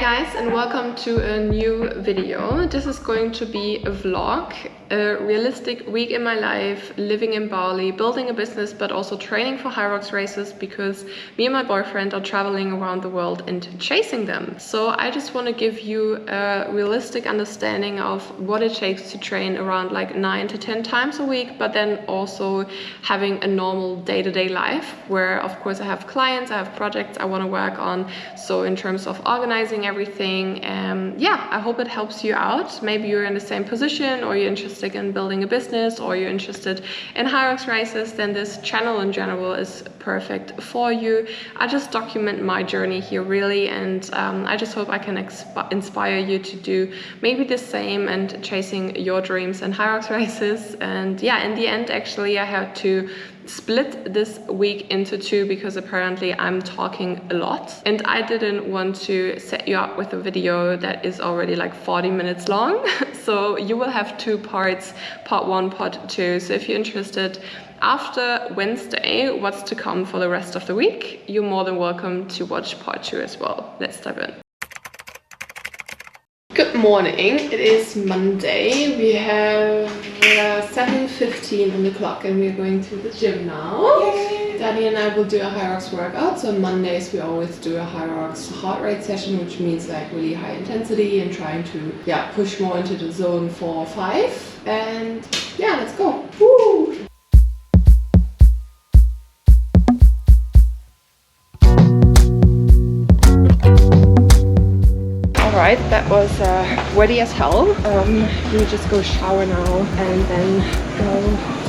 guys, and welcome to a new video. This is going to be a vlog, a realistic week in my life, living in Bali, building a business, but also training for HYROX races because me and my boyfriend are traveling around the world and chasing them. So I just want to give you a realistic understanding of what it takes to train around like 9 to 10 times a week, but then also having a normal day-to-day life where of course I have clients, I have projects I want to work on. So in terms of organizing everything, yeah, I hope it helps you out. Maybe you're in the same position, or you're interested in building a business, or you're interested in HYROX races, then this channel in general is perfect for you. I just document my journey here really, and I just hope I can inspire you to do maybe the same and chasing your dreams in HYROX races. And yeah, in the end actually I had to split this week into two because apparently I'm talking a lot and I didn't want to set you up with a video that is already like 40 minutes long. So you will have two parts, part one, part two. So if you're interested after Wednesday what's to come for the rest of the week, you're more than welcome to watch part two as well. Let's dive in. Good morning, it is Monday. We have 7:15 on the clock and we're going to the gym now. Yay. Danny and I will do a HYROX workout. So on Mondays we always do a HYROX heart rate session, which means like really high intensity and trying to push more into the zone 4 or 5. And yeah, let's go. Woo! Alright, that was sweaty as hell. We just go shower now and then go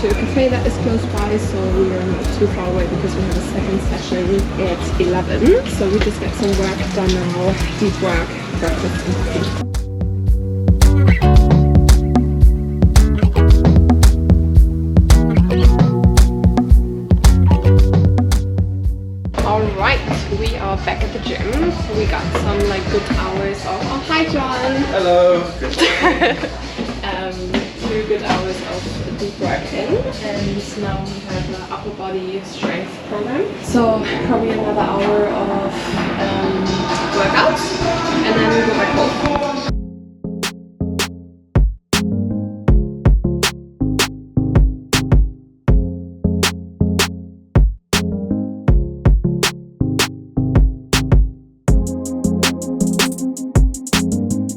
to a cafe that is close by, so we are not too far away because we have a second session at 11. So we just get some work done now, deep work, breakfast and coffee. We are back at the gym, so we got some like good hours of, oh hi John! Hello! 2 good hours of deep work in, and now we have an upper body strength program. So probably another hour of workout, and then we go back home.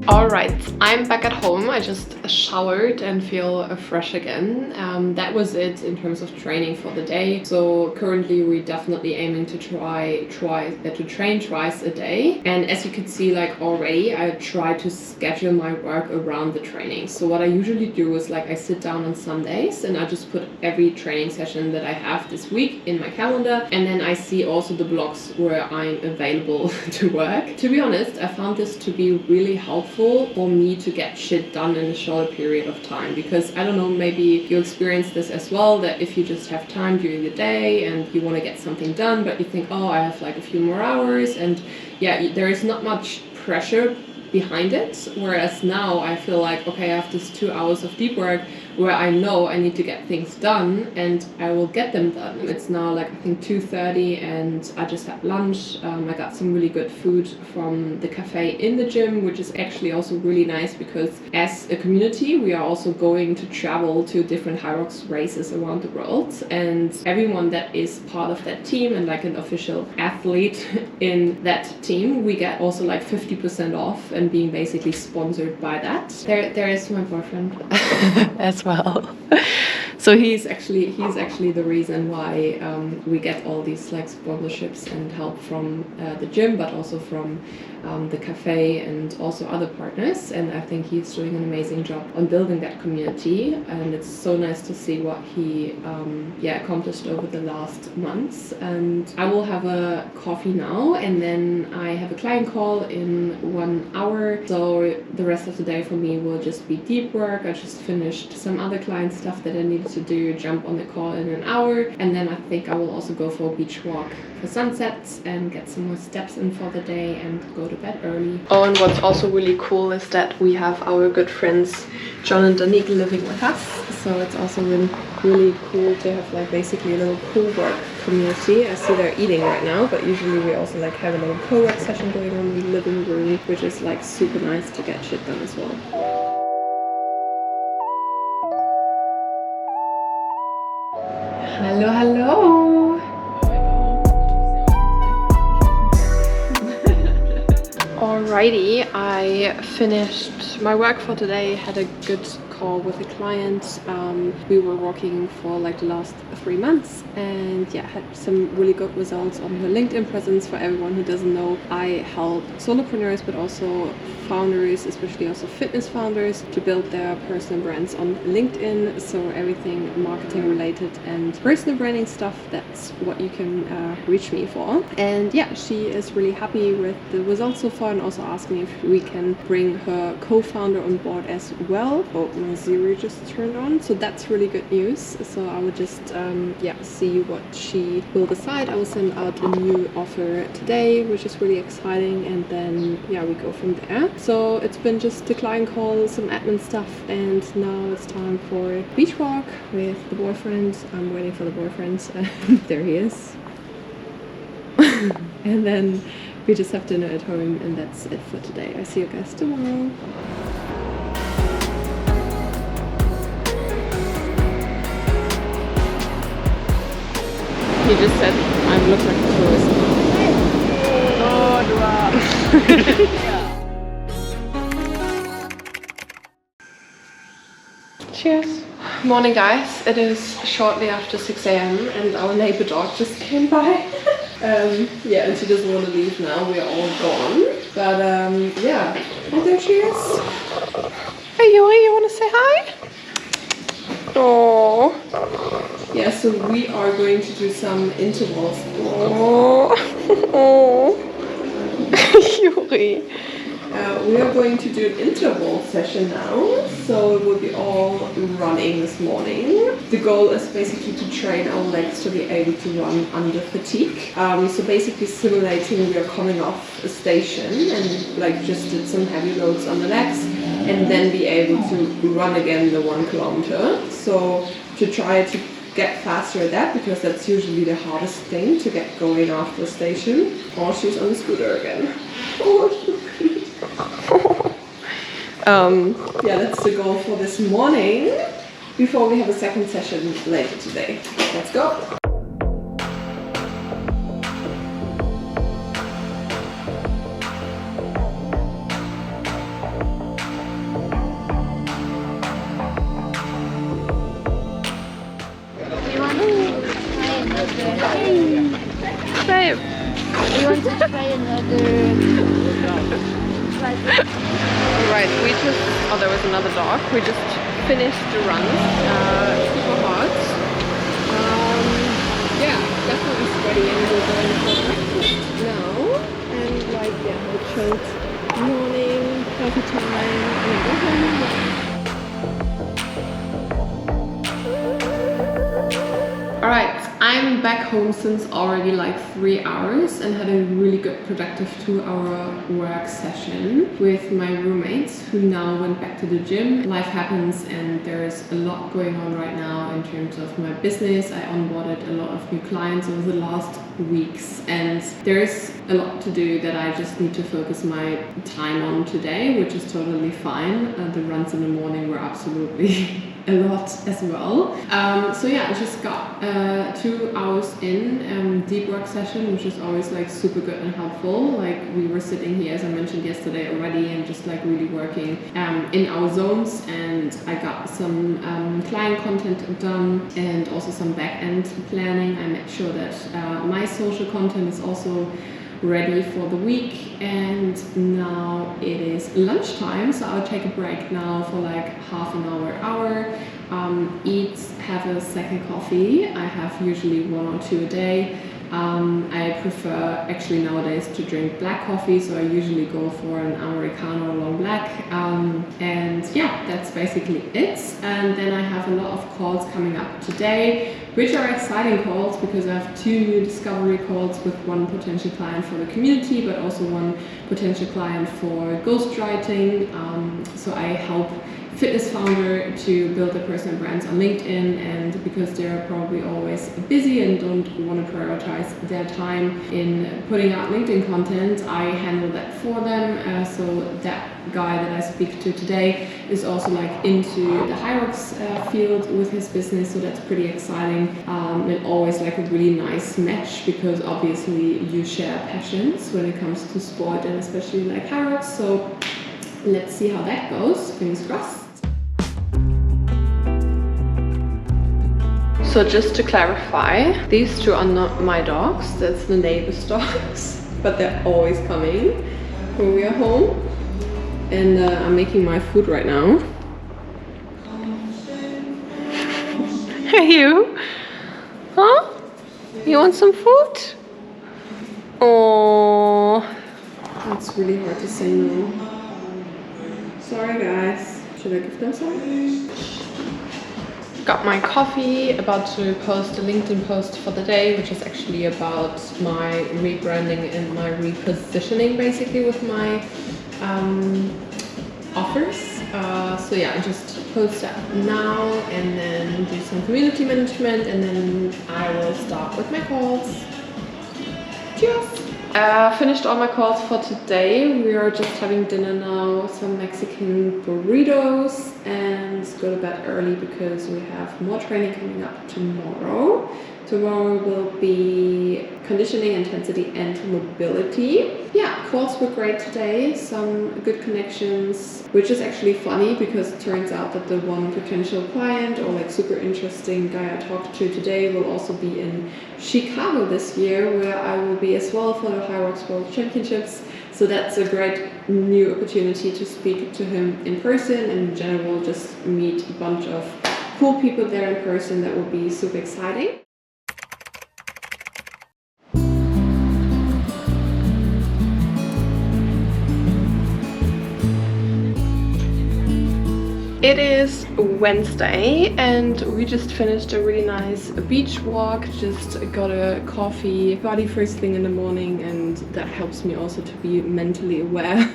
Alright, I'm back at home. I just showered and feel fresh again. That was it in terms of training for the day. So currently we're definitely aiming to train twice a day. And as you can see, like already, I try to schedule my work around the training. So what I usually do is like I sit down on Sundays and I just put every training session that I have this week in my calendar. And then I see also the blocks where I'm available to work. To be honest, I found this to be really helpful for me to get shit done in a shorter period of time, because I don't know, maybe you experience this as well, that if you just have time during the day and you want to get something done, but you think, oh, I have like a few more hours, and yeah, there is not much pressure behind it. Whereas now I feel like, okay, I have this 2 hours of deep work where I know I need to get things done and I will get them done. It's now like I think 2:30 and I just had lunch. I got some really good food from the cafe in the gym, which is actually also really nice because as a community we are also going to travel to different HYROX races around the world, and everyone that is part of that team and like an official athlete in that team, we get also like 50% off and being basically sponsored by that. There is my boyfriend as well. So he's actually the reason why we get all these like sponsorships and help from the gym, but also from the cafe and also other partners. And I think he's doing an amazing job on building that community, and it's so nice to see what he accomplished over the last months. And I will have a coffee now, and then I have a client call in 1 hour, so the rest of the day for me will just be deep work. I just finished some other client stuff that I needed to to do, jump on the call in an hour, and then I think I will also go for a beach walk for sunsets and get some more steps in for the day and go to bed early. Oh, and what's also really cool is that we have our good friends John and Danique living with us, so it's also been really cool to have like basically a little co-work community. I see they're eating right now, but usually we also like have a little co-work session going on in the living room, which is like super nice to get shit done as well. Hello, hello! Alrighty, I finished my work for today, had a good call with a client. We were working for like the last 3 months and yeah, had some really good results on her LinkedIn presence. For everyone who doesn't know, I help solopreneurs but also founders, especially also fitness founders, to build their personal brands on LinkedIn. So everything marketing related and personal branding stuff, that's what you can reach me for. And yeah, she is really happy with the results so far and also asked me if we can bring her co-founder on board as well. Oh, my Zero just turned on, so that's really good news. So I will just yeah, see what she will decide. I will send out a new offer today, which is really exciting, and then yeah, we go from there. So it's been just a client call, some admin stuff, and now it's time for a beach walk with the boyfriend. I'm waiting for the boyfriend. There he is. And then we just have dinner at home, and that's it for today. I see you guys tomorrow. He just said I look like a tourist. Cheers. Morning guys, it is shortly after 6 a.m. and our neighbor dog just came by. Yeah, and she doesn't want to leave now, we're all gone. But yeah, and there she is. Hey Yuri, you want to say hi? Oh. Yeah, so we are going to do some intervals. Oh. Yuri. We are going to do an interval session now, so it will be all running this morning. The goal is basically to train our legs to be able to run under fatigue. So basically simulating we are coming off a station and like just did some heavy loads on the legs and then be able to run again the 1 kilometer. So to try to get faster at that, because that's usually the hardest thing to get going after a station. Oh, she's on the scooter again. Oh, yeah, that's the goal for this morning before we have a second session later today. Let's go! Babe, you want to try another? Alright, we just, oh there was another dog, we just finished the run, super hot. Yeah, definitely sweaty and we're going for breakfast now. And like, yeah, we chilled morning, coffee time, and go home. Alright, I'm back home since already like 3 hours and had a really good productive 2-hour work session with my roommates who now went back to the gym. Life happens and there's a lot going on right now in terms of my business. I onboarded a lot of new clients over the last weeks and there's a lot to do that I just need to focus my time on today, which is totally fine. The runs in the morning were absolutely a lot as well. So yeah, I just got 2 hours in deep work session, which is always like super good and helpful. Like we were sitting here, as I mentioned yesterday already, and just like really working in our zones, and I got some client content done and also some back-end planning. I made sure that my social content is also ready for the week, and now it is lunchtime, so I'll take a break now for like half an hour, eat, have a second coffee. I have usually 1 or 2 a day, I prefer actually nowadays to drink black coffee, so I usually go for an Americano long black. And yeah, that's basically it. And then I have a lot of calls coming up today, which are exciting calls because I have 2 new discovery calls with one potential client for the community, but also one potential client for ghostwriting. So I help fitness founder to build their personal brands on LinkedIn, and because they're probably always busy and don't want to prioritize their time in putting out LinkedIn content, I handle that for them. So that guy that I speak to today is also like into the HYROX field with his business, so that's pretty exciting, and always like a really nice match because obviously you share passions when it comes to sport and especially like HYROX. So let's see how that goes, fingers crossed. So just to clarify, these 2 are not my dogs, that's the neighbor's dogs, but they're always coming when we are home. And I'm making my food right now. Hey you! Huh? You want some food? Oh, that's really hard to say no. Sorry guys. Should I give them some? Got my coffee, about to post a LinkedIn post for the day, which is actually about my rebranding and my repositioning basically with my offers. So yeah, I just post that now and then do some community management, and then I will start with my calls. Cheers! Finished all my calls for today. We are just having dinner now, some Mexican burritos, and go to bed early because we have more training coming up tomorrow. Tomorrow will be conditioning, intensity, and mobility. Yeah, calls were great today, some good connections, which is actually funny because it turns out that the one potential client or like super interesting guy I talked to today will also be in Chicago this year, where I will be as well for the HYROX World Championships. So that's a great new opportunity to speak to him in person and in general just meet a bunch of cool people there in person. That will be super exciting. It is Wednesday and we just finished a really nice beach walk, just got a coffee, Bali first thing in the morning, and that helps me also to be mentally aware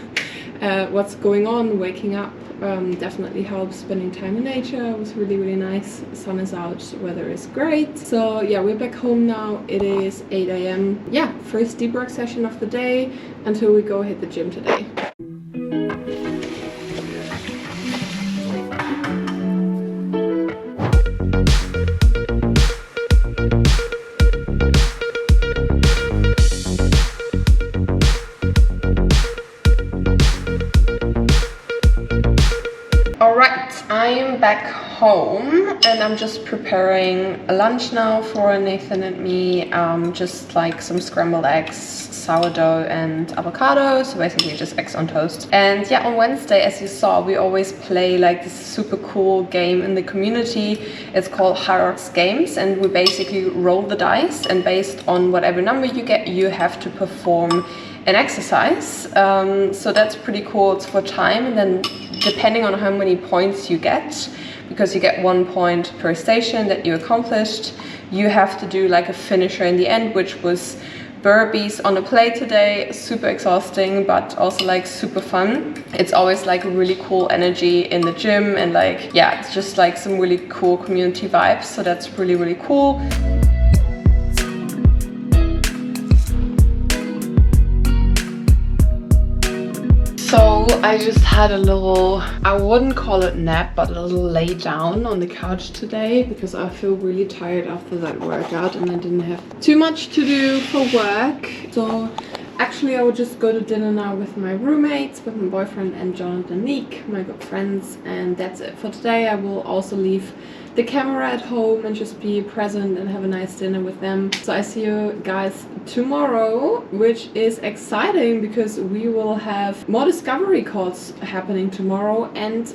what's going on. Waking up definitely helps. Spending time in nature was really nice. The sun is out, weather is great. So yeah, we're back home now. It is 8 AM. Yeah, first deep work session of the day until we go hit the gym today. I'm back home and I'm just preparing a lunch now for Nathan and me. Just like some scrambled eggs, sourdough and avocado, so basically just eggs on toast. And yeah, on Wednesday, as you saw, we always play like this super cool game in the community. It's called HYROX Games, and we basically roll the dice, and based on whatever number you get, you have to perform an exercise. So that's pretty cool. It's for time, and then depending on how many points you get, because you get 1 point per station that you accomplished, you have to do like a finisher in the end, which was burpees on a plate today. Super exhausting, but also like super fun. It's always like a really cool energy in the gym, and like, yeah, it's just like some really cool community vibes. So that's really cool. So I just had a little, I wouldn't call it nap, but a little lay down on the couch today because I feel really tired after that workout and I didn't have too much to do for work. So actually I would just go to dinner now with my roommates, with my boyfriend and John and Nick, my good friends, and that's it for today. I will also leave the camera at home and just be present and have a nice dinner with them. So I see you guys tomorrow, which is exciting because we will have more discovery calls happening tomorrow and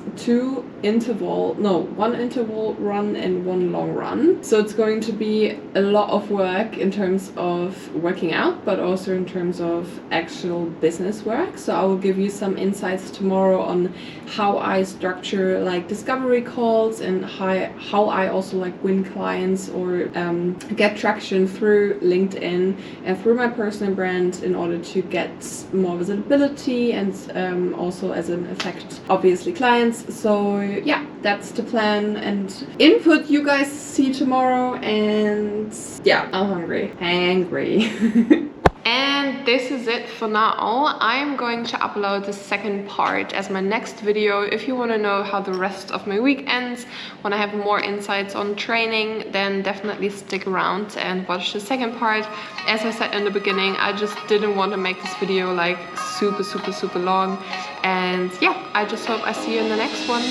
one interval run and one long run. So it's going to be a lot of work in terms of working out, but also in terms of actual business work. So I will give you some insights tomorrow on how I structure like discovery calls and how I also like win clients or get traction through LinkedIn and through my personal brand in order to get more visibility and also as an effect obviously clients. So yeah, that's the plan and input you guys see tomorrow. And yeah, I'm hungry. And this is it for now. I'm going to upload the second part as my next video. If you want to know how the rest of my week ends, when I have more insights on training, then definitely stick around and watch the second part. As I said in the beginning, I just didn't want to make this video like super long. And yeah, I just hope I see you in the next one.